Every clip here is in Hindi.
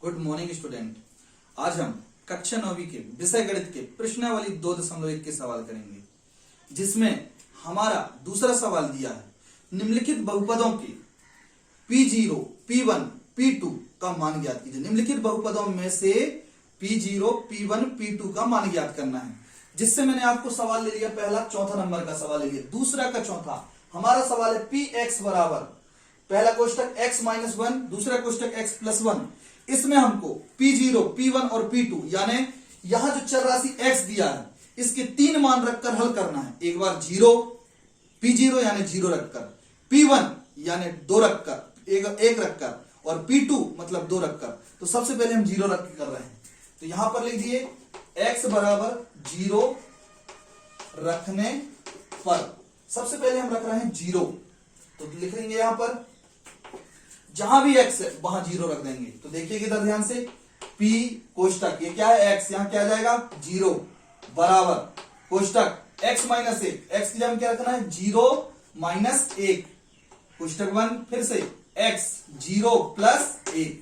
Good morning student. आज हम कक्षा 9वीं के विषय गणित के प्रश्नावली 2.1 के सवाल करेंगे, जिसमें हमारा दूसरा सवाल दिया है निम्नलिखित बहुपदों के P0, P1, P2 का मान ज्ञात कीजिए। निम्नलिखित बहुपदों में से P0, P1, P2 का मान ज्ञात करना है। जिससे मैंने आपको सवाल ले लिया, पहला चौथा नंबर का सवाल ले लिया। दूसरा का चौथा हमारा सवाल है Px बराबर पहला कोष्टक x माइनस 1, दूसरा कोष्टक x प्लस 1। इसमें हमको P0, P1 और P2 यानी यहां जो चर राशि x दिया है इसके 3 मान रखकर हल करना है। एक बार 0, P0 यानी 0 रखकर, P1 यानी 2 रखकर, एक रखकर और P2 मतलब 2 रखकर। तो सबसे पहले हम 0 रख के कर रहे हैं, तो यहां पर लिख दिए x बराबर 0 रखने पर सबसे पहले हम रख रहे हैं 0, तो लिखेंगे यहां पर जहां भी x है वहां 0 रख देंगे। तो देखिए इधर ध्यान से, P कोष्टक ये क्या है x, यहां क्या आ जाएगा 0 बराबर कोष्टक x माइनस 1, x की जगह क्या रखना है 0 माइनस 1 कोष्टक 1, फिर से x 0 प्लस 1।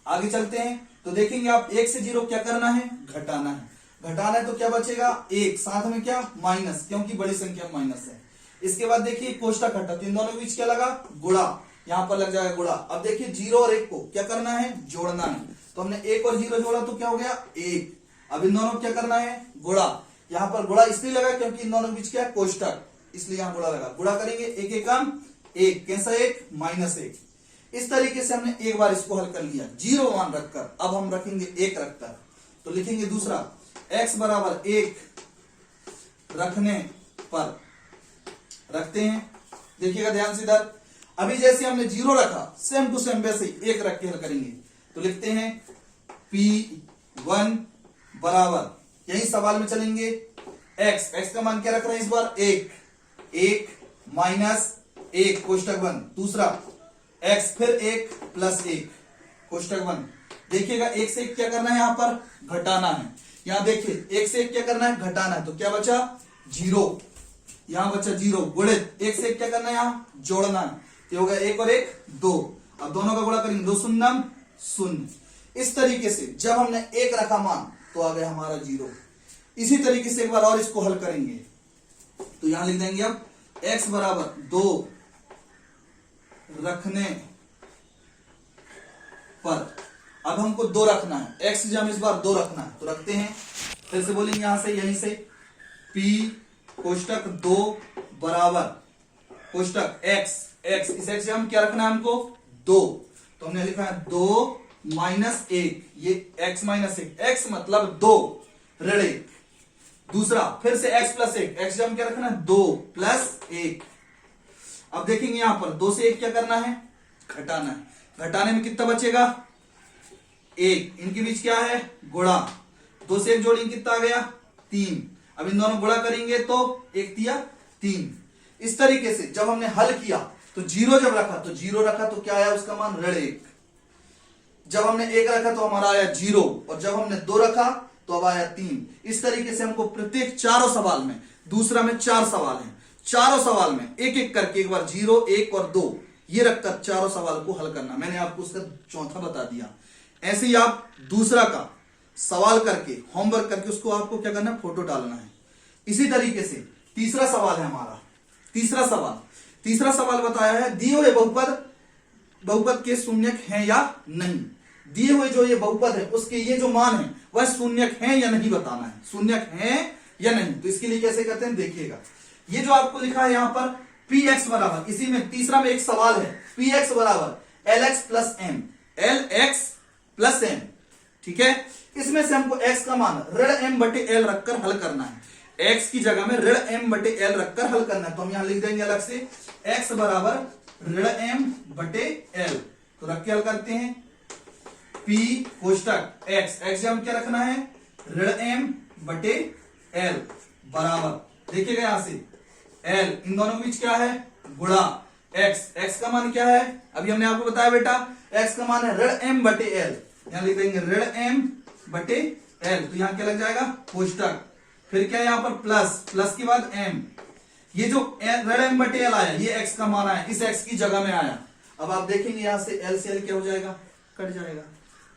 आगे चलते हैं तो देखेंगे आप 1 से 0 क्या करना है, घटाना है। घटाना है तो क्या बचेगा 1, साथ में क्या माइनस, क्योंकि बड़ी संख्या में माइनस है। इसके बाद देखिए कोष्टक हटा, तो इन दोनों के बीच क्या लगा गुणा, यहां पर लग जाएगा गुणा। अब देखिए 0 और 1 को क्या करना है जोड़ना है, तो हमने 1 और 0 जोड़ा तो क्या हो गया 1। अब इन दोनों को क्या करना है गुणा, यहां पर गुणा इसलिए लगा क्योंकि इन दोनों के बीच क्या है कोष्टक, इसलिए यहां गुणा लगा। गुणा करेंगे 1 एकम 1, कैसा 1 माइनस 1। इस तरीके से हमने एक बार इसको हल कर लिया 0 मान रखकर। अब हम रखेंगे 1 रखकर, तो लिखेंगे दूसरा x बराबर 1 रखने पर रखते हैं। देखिएगा ध्यान से इधर, अभी जैसे हमने 0 रखा सेम टू सेम वैसे ही 1 रख के हल करेंगे। तो लिखते हैं P1 बराबर, यही सवाल में चलेंगे x का मान क्या रख रहे हैं इस बार 1 माइनस 1 कोष्टक 1, दूसरा x फिर 1 प्लस 1 कोष्टक 1। देखिएगा 1 से 1 क्या करना है, यहां पर घटाना है। यहां देखिए 1 से 1 क्या करना है घटाना है, तो क्या बचा 0, यहां बचा 0 गुणित 1 से 1 क्या करना है यहां जोड़ना है, तो हो गया 1 और 1 2। अब दोनों का गुणा करेंगे 2 शून्यम 0। इस तरीके से जब हमने 1 रखा मान तो आ गया हमारा 0। इसी तरीके से एक बार और इसको हल करेंगे, तो यहां लिख देंगे अब x बराबर 2 रखने पर। अब हमको 2 रखना है, x जब इस बार 2 रखना है तो रखते हैं। फिर से बोलेंगे यहां से, यहीं से P कोष्टक 2 बराबर कोष्टक x इस x से हम क्या रखना है हमको 2, तो हमने लिखा है 2 माइनस 1, ये x माइनस 1, x मतलब 2 ऋण 1। दूसरा फिर से x प्लस 1, x से हम क्या रखना है 2 प्लस 1। अब देखेंगे यहां पर 2 से 1 क्या करना है घटाना है। घटाने में कितना बचेगा 1, इनके बीच क्या है गुणा, 2 से 1 जोड़ेंगे कितना आ गया 3। अब इन दोनों गुणा करेंगे तो 1 तिया 3। इस तरीके से जब हमने हल किया तो 0 जब रखा तो 0 रखा तो क्या आया उसका मान ऋण 1। जब हमने 1 रखा तो हमारा आया 0, और जब हमने 2 रखा तो अब आया 3। इस तरीके से हमको प्रत्येक चारों सवाल में, दूसरा में 4 सवाल हैं, चारों सवाल में एक एक करके एक बार 0, 1 और 2 ये रखकर चारों सवाल को हल करना। मैंने आपको उसका चौथा बता दिया। ऐसे ही आप दूसरा का सवाल करके होमवर्क करके उसको आपको क्या करना है फोटो डालना है। इसी तरीके से तीसरा सवाल है हमारा, तीसरा सवाल बताया है दिए हुए बहुपद के शून्यक हैं या नहीं। दिए हुए जो ये बहुपद है उसके ये जो मान है वह शून्यक हैं या नहीं बताना है, शून्यक हैं या नहीं। तो इसके लिए कैसे करते हैं देखिएगा, ये जो आपको लिखा है यहां पर Px बराबर, इसी में तीसरा में एक सवाल है Px बराबर Lx plus m, Lx plus m, ठीक है। इसमें से हमको x का मान ऋण m बटे l रखकर हल करना है। x की जगह में ऋण m बटे l रखकर हल करना है, तो हम यहां लिख देंगे अलग से x बराबर ऋण m बटे l। तो रख के हल करते हैं P कोष्टक x जब हम क्या रखना है ऋण m बटे l बराबर, देखिएगा यहां से l, इन दोनों के बीच क्या है गुणा x का मान क्या है अभी हमने आपको बताया बेटा, x का मान है ऋण m बटे l, यहां लिख देंगे ऋण m बटे l। तो यहां क्या लग जाएगा कोष्टक, फिर क्या है यहां पर प्लस के बाद m, ये जो ऋण m बटे l आया ये x का मान आया, इस x की जगह में आया। अब आप देखेंगे यहां से l क्या हो जाएगा कट जाएगा।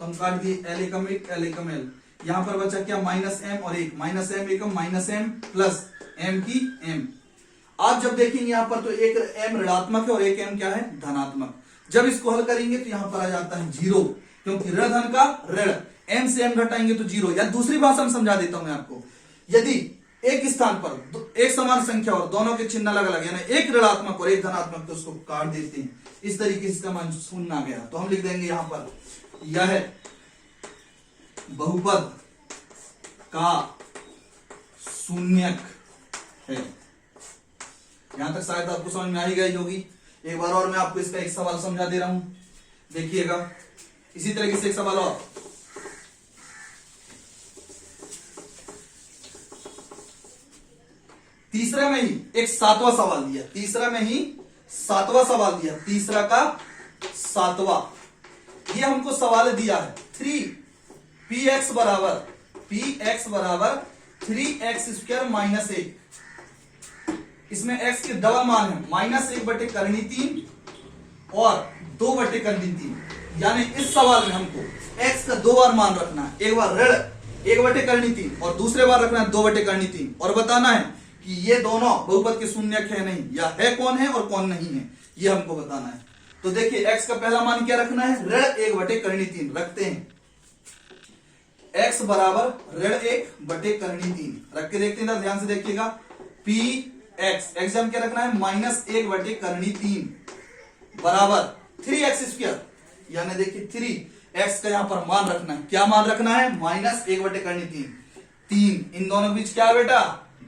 तो हम काट दिए एल एकम एक एल एकम एल। यहां पर बचा क्या माइनस एम और एक, माइनस एम एकम माइनस एम प्लस एम की एम। आप जब देखेंगे यहां पर तो एक एम ऋणात्मक है और एक एम क्या है धनात्मक। जब इसको हल करेंगे तो यहां पर आ जाता है जीरो, क्योंकि ऋण धन का ऋण, एम से एम घटाएंगे तो जीरो। या दूसरी भाषा में समझा देता हूं मैं आपको, यदि एक स्थान पर एक समान संख्या और दोनों के चिन्ह अलग अलग, यानी एक ऋणात्मक और एक धनात्मक, तो उसको काट देते हैं। इस तरीके से इसका मान शून्य आ गया, तो हम लिख देंगे यहां पर यह बहुपद का शून्यक है। यहां तक शायद आपको समझ में आ ही गई होगी। एक बार और मैं आपको इसका एक सवाल समझा दे रहा हूं, देखिएगा। इसी तरीके से एक सवाल और, तीसरे में ही एक सातवां सवाल दिया, तीसरा में ही सातवां सवाल दिया, तीसरा का सातवां। ये हमको सवाल दिया है 3px बराबर 3x² माइनस 1। इसमें x के डबल मान है -1/3 और 2/3। यानी इस सवाल में हमको x का दो बार मान रखना है, एक बार ऋण 1/3 और दूसरे बार रखना है 2/3, और बताना है कि ये दोनों बहुपद के शून्यक है नहीं, या है कौन है और कौन नहीं है, ये हमको बताना है। तो देखिए x का पहला मान क्या रखना है, ऋण 1/3 रखते हैं। x बराबर ऋण 1/3 रख के देखते हैं, ध्यान से देखिएगा। px एग्जाम क्या रखना है -1/3 बराबर 3x², यानी देखिए 3x का यहां पर मान रखना है, क्या मान रखना है -1/3। 3 इन दोनों के बीच क्या है बेटा,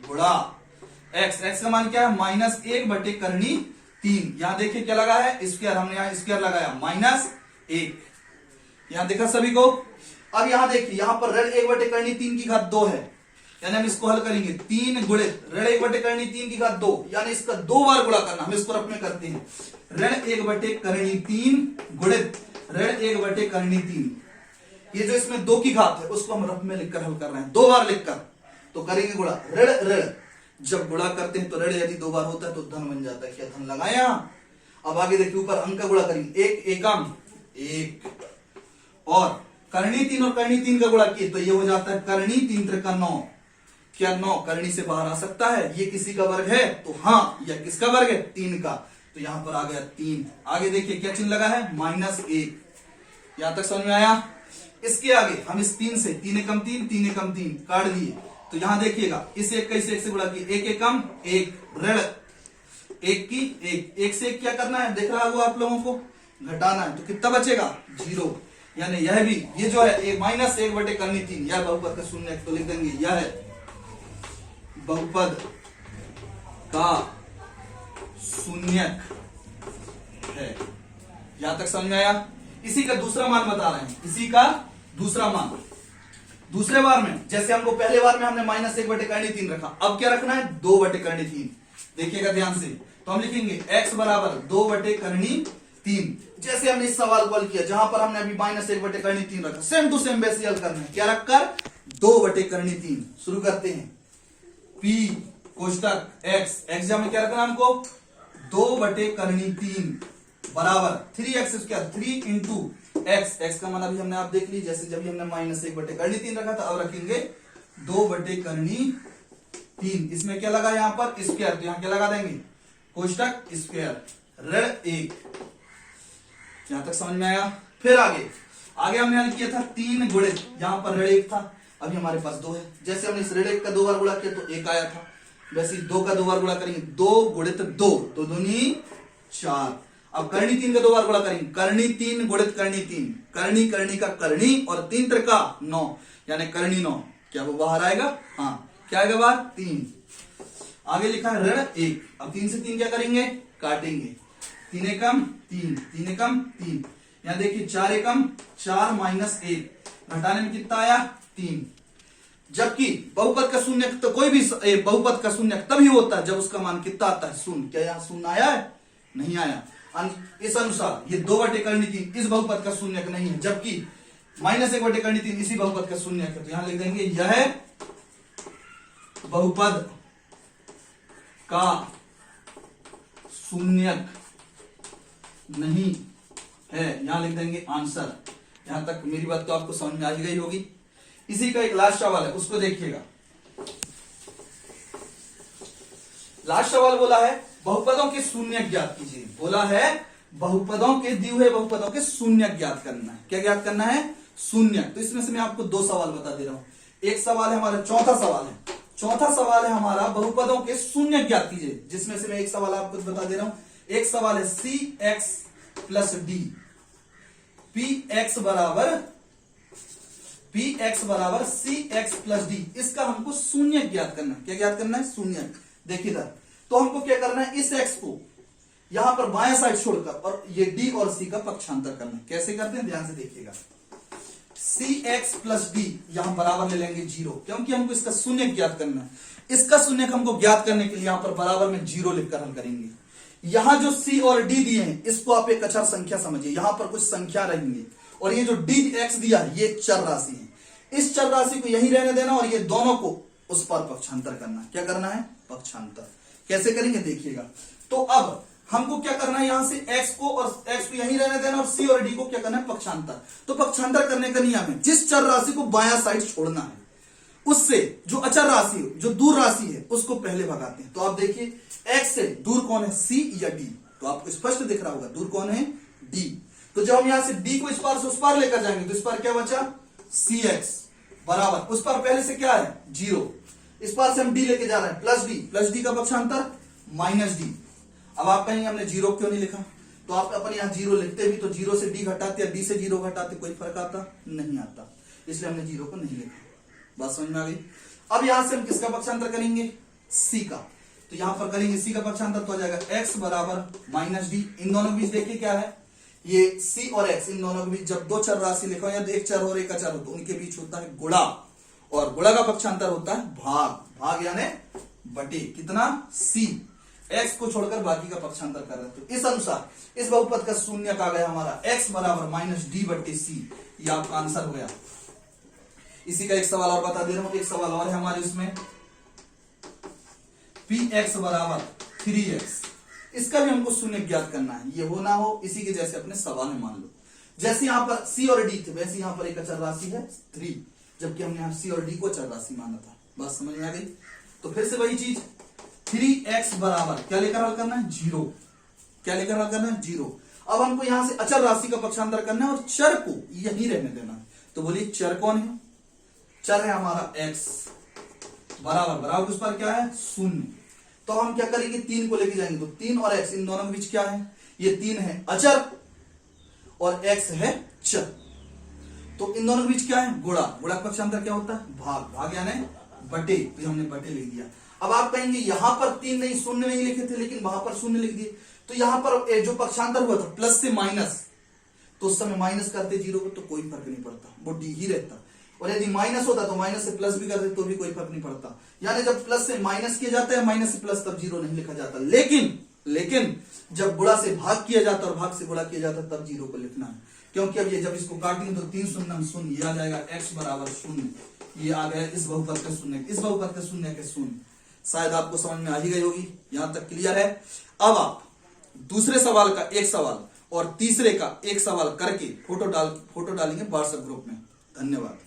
गुणा। x का मान क्या है -1/3। यहां देखिए क्या लगा है स्क्वायर, हमने यहां स्क्वायर लगाया -1। यहां देखा सभी को। अब यहां देखिए यहां पर ऋण 1/3 की घात 2 है, यानी हम इसको हल करेंगे 3 गुणित ऋण 1/3 की घात 2, यानी इसका 2 बार गुणा करना। हम इसको रफ में करते हैं, ऋण 1/3 गुणित ऋण 1/3। ये जो इसमें 2 की घात है उसको हम रफ में लिखकर हल कर रहे हैं, 2 बार लिखकर। तो करेंगे गुणा, ऋण ऋण जब गुणा करते हैं तो ऋण यदि 2 बार होता है तो धन बन जाता है। क्या धन लगाया। अब आगे देखिए ऊपर अंक का गुणा करेंगे, 1 एकम 1 और करणी 3 और करणी 3 का गुणा किए तो ये हो जाता है करणी 3 त्रिका 9। क्या 9 करणी से बाहर आ सकता है, ये किसी का वर्ग है तो हाँ, यह किसका वर्ग है 3 का, तो यहां पर आ गया 3। आगे देखिए क्या चिन्ह लगा है -1। यहां तक समझ में आया। इसके आगे हम इस 3 से 3 एकम 3 3 एकम 3 काट दिए, तो यहां देखिएगा इस 1 का इस 1 से गुणा किए, 1 एकम 1 ऋण 1 की 1 से 1 क्या करना है देख रहा होगा आप लोगों को, घटाना है, तो कितना बचेगा 0। यानी यह भी ये जो है -1/3 यह बहुपद का शून्यक, तो लिख देंगे यह बहुपद का शून्यक है। यहां तक समझ में आया। इसी का दूसरा मान बता रहे हैं, इसी का दूसरा मान। दूसरे बार में जैसे हमको पहले बार में हमने -1/3 रखा, अब क्या रखना है 2/3। देखिएगा ध्यान से, तो हम लिखेंगे x बराबर 2/3। जैसे हमने इस सवाल को हल किया जहां पर हमने अभी -1/3 रखा, सेम टू सेम वैसे हल करना है। क्या रखकर 2/3। शुरू करते हैं, p कोष्टक x में क्या रखना हमको 2/3 बराबर 3x², 3 इंटू x का मान अभी हमने आप देख ली, जैसे जब हमने -1/3 रखा था, अब रखेंगे 2/3। इसमें क्या लगा यहां पर स्क्वायर, तो यहां क्या लगा देंगे कोष्टक स्क्वायर ऋण 1। यहां तक समझ में आया। फिर आगे हमने हल किया था 3 गुणित, यहां पर ऋण 1 था, अभी हमारे पास 2 है। जैसे हमने इस ऋण 1 का 2 बार गुणा किया तो 1 आया था, वैसे 2 का 2 बार गुणा करेंगे, 2 गुणित 2 तो दूनी 4। अब करणी 3 का 2 बार गुणा करेंगे, करणी 3 गुणित करणी 3, करणी करणी का करणी और 3 त्रिका 9, यानी करणी 9। क्या वो बाहर आएगा, हाँ क्या आएगा बाहर 3। आगे लिखा है ऋण 1। अब 3 से 3 क्या करेंगे काटेंगे, 3 एकम 3 3 एकम 3। यहां देखिए 4 एकम 4 -1 घटाने में कितना आया 3। जबकि बहुपद का शून्यक तो कोई भी बहुपद का शून्यक तभी होता है जब उसका मान कितना आता है 0। क्या यहां 0 आया है, नहीं आया। इस अनुसार ये 2/3 इस बहुपद का शून्यक नहीं है, जबकि -1/3 इसी बहुपद का शून्यक है। तो यहां लिख देंगे यह बहुपद का शून्यक नहीं है, यहां लिख देंगे आंसर। यहां तक मेरी बात तो आपको समझ में आ ही गई होगी। इसी का एक लास्ट सवाल है, उसको देखिएगा। लास्ट सवाल बोला है बहुपदों के शून्य ज्ञात कीजिए। बोला है बहुपदों के दिए हुए बहुपदों के शून्य ज्ञात करना है। क्या ज्ञात करना है? शून्य। तो इसमें से मैं आपको दो सवाल बता दे रहा हूं। एक सवाल है हमारा, चौथा सवाल है। चौथा सवाल है हमारा बहुपदों के शून्य ज्ञात कीजिए, जिसमें से मैं एक सवाल आपको बता दे रहा हूं। एक सवाल है C X plus D P X बराबर सी एक्स प्लस डी। इसका हमको शून्य ज्ञात करना है। क्या ज्ञात करना है? शून्य। देखिए इधर तो हमको क्या करना है, इस एक्स को यहां पर बाएं साइड छोड़कर और ये डी और सी का पक्षांतर करना है। कैसे करते हैं ध्यान से देखिएगा। सी एक्स प्लस डी यहां बराबर ले लेंगे 0, क्योंकि हमको इसका शून्य ज्ञात करना है। इसका शून्य हमको ज्ञात करने के लिए यहां पर बराबर में 0 लिखकर हल करेंगे। यहां जो सी और डी दिए हैं इसको आप एक अचर संख्या समझिए। यहां पर कुछ संख्या रहेंगे और ये जो डी एक्स दिया है ये चर राशि है। इस चर राशि को यही रहने देना और ये दोनों को उस पर पक्षांतर करना। क्या करना है? पक्षांतर। कैसे करेंगे देखिएगा। तो अब हमको क्या करना है, यहां से x को यहीं रहने देना और c और d को क्या करना है? पक्षांतर। तो पक्षांतर करने का नियम है, जिस चर राशि को बायां साइड छोड़ना है उससे जो अचर राशि हो, जो दूर राशि है, उसको पहले भगाते हैं। तो आप देखिए x से दूर कौन है, c या d? तो आपको स्पष्ट दिख रहा होगा दूर कौन है, d। तो जब हम यहां से d को इस पार से उस पार लेकर जाएंगे तो इस पार क्या बचा, cx बराबर उस पार पहले से क्या है 0, इस पार से हम d लेके जा रहे हैं प्लस d का पक्षांतर माइनस d। अब आप कहेंगे हमने 0 क्यों नहीं लिखा, तो आप अपन यहां 0 लिखते भी तो 0 से d घटाते या d से 0 घटाते कोई फर्क आता नहीं आता, इसलिए हमने 0 को नहीं लिखा। बात समझ में आ गई। अब यहां से हम किसका पक्षांतर करेंगे, c का। तो यहां पर करेंगे c का पक्षांतर तो आ जाएगा x बराबर माइनस डी। इन दोनों के बीच देखिए क्या है, ये c और x, इन दोनों के बीच जब दो चर राशि लिखो या एक चर और एक अचर हो तो उनके बीच होता है गुणा, और गुणा का पक्षांतर होता है भाग। भाग यानी बटे कितना, c। x को छोड़कर बाकी का पक्षांतर कर रहे हैं। तो इस अनुसार इस बहुपद का शून्य आ गया हमारा x बराबर माइनस डी बटे सी। ये आपका आंसर हो गया। इसी का एक सवाल और बता दे रहा हूं, एक सवाल और है हमारे उसमें, px बराबर 3x। इसका भी हमको शून्य ज्ञात करना है। ये हो ना हो इसी के जैसे अपने सवाल में मान लो, जैसे यहां पर c और d थे वैसे यहां पर एक अचर राशि है 3, जबकि हमने यहां c और d को अचर राशि माना था। बात समझ में आ गई। तो फिर से वही चीज 3x बराबर क्या लेकर हल करना है, 0। क्या लेकर हल करना है, 0। अब हमको यहां से अचर राशि का पक्षांतर करना है और चर को यही रहने देना है। तो बोलिए चर कौन है, चर है हमारा x बराबर बराबर उस पर क्या है, 0। तो हम क्या करेंगे, 3 को लेके जाएंगे तो 3 और x इन दोनों के बीच क्या है, ये 3 है अचर और x है चर, तो इन दोनों के बीच क्या है, गुणा। गुणा का पक्षांतर क्या होता है, भाग। भाग यानी बटे, तो हमने बटे लिख दिया। अब आप कहेंगे यहां पर 3 नहीं, 0 नहीं लिखे थे लेकिन वहां पर 0 लिख दिए, तो यहां पर जो पक्षांतर हुआ था प्लस से माइनस, तो उस समय माइनस करते 0 को तो कोई फर्क नहीं पड़ता, वो डी ही रहता। और यदि माइनस होता तो माइनस से प्लस भी करते तो भी कोई फर्क नहीं पड़ता। यानी जब प्लस से माइनस किया जाता है, माइनस से प्लस, तब 0 नहीं लिखा जाता। लेकिन जब गुणा से भाग किया जाता और भाग से गुणा किया जाता तब 0 को लिखना है, क्योंकि अब ये जब इसको काटेंगे तो 3 शून्य 0, ये आ जाएगा x बराबर 0। ये आ गया इस बहुपद का शून्य, इस बहुपद का शून्य के शून्य। शायद आपको समझ में आ ही गई होगी, यहां तक क्लियर है। अब आप दूसरे सवाल का एक सवाल और तीसरे का एक सवाल करके फोटो डालेंगे व्हाट्सएप ग्रुप में। धन्यवाद।